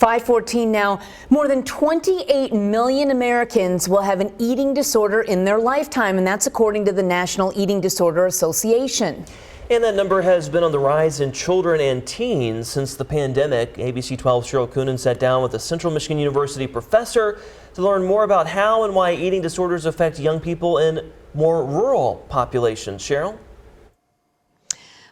5:14 now. More than 28 million Americans will have an eating disorder in their lifetime, and that's according to the National Eating Disorder Association. And that number has been on the rise in children and teens since the pandemic. ABC 12's Cheryl Coonan sat down with a Central Michigan University professor to learn more about how and why eating disorders affect young people in more rural populations. Cheryl?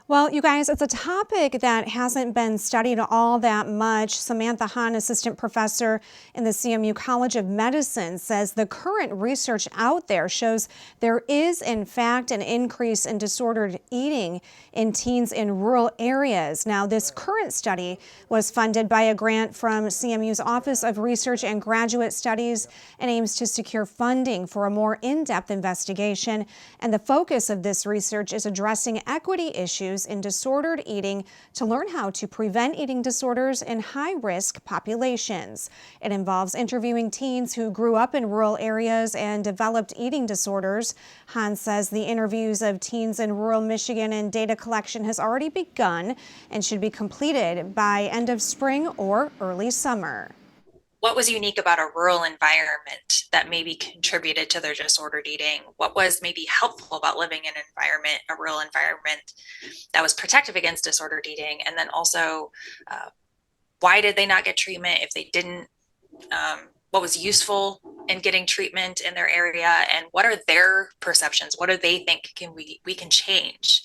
Well, you guys, it's a topic that hasn't been studied all that much. Samantha Hahn, assistant professor in the CMU College of Medicine, says the current research out there shows there is, in fact, an increase in disordered eating in teens in rural areas. Now, this current study was funded by a grant from CMU's Office of Research and Graduate Studies and aims to secure funding for a more in-depth investigation. And the focus of this research is addressing equity issues in disordered eating to learn how to prevent eating disorders in high-risk populations. It involves interviewing teens who grew up in rural areas and developed eating disorders. Hahn says the interviews of teens in rural Michigan and data collection has already begun and should be completed by end of spring or early summer. What was unique about a rural environment that maybe contributed to their disordered eating? What was maybe helpful about living in an environment, a rural environment that was protective against disordered eating? And then also, why did they not get treatment if they didn't? What was useful in getting treatment in their area? And what are their perceptions? What do they think we can change?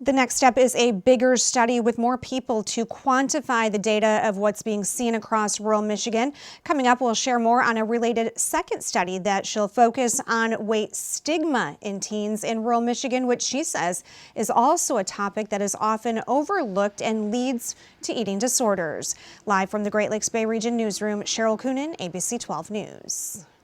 The next step is a bigger study with more people to quantify the data of what's being seen across rural Michigan. Coming up, we'll share more on a related second study that she'll focus on weight stigma in teens in rural Michigan, which she says is also a topic that is often overlooked and leads to eating disorders. Live from the Great Lakes Bay Region Newsroom, Cheryl Coonan, ABC 12 News.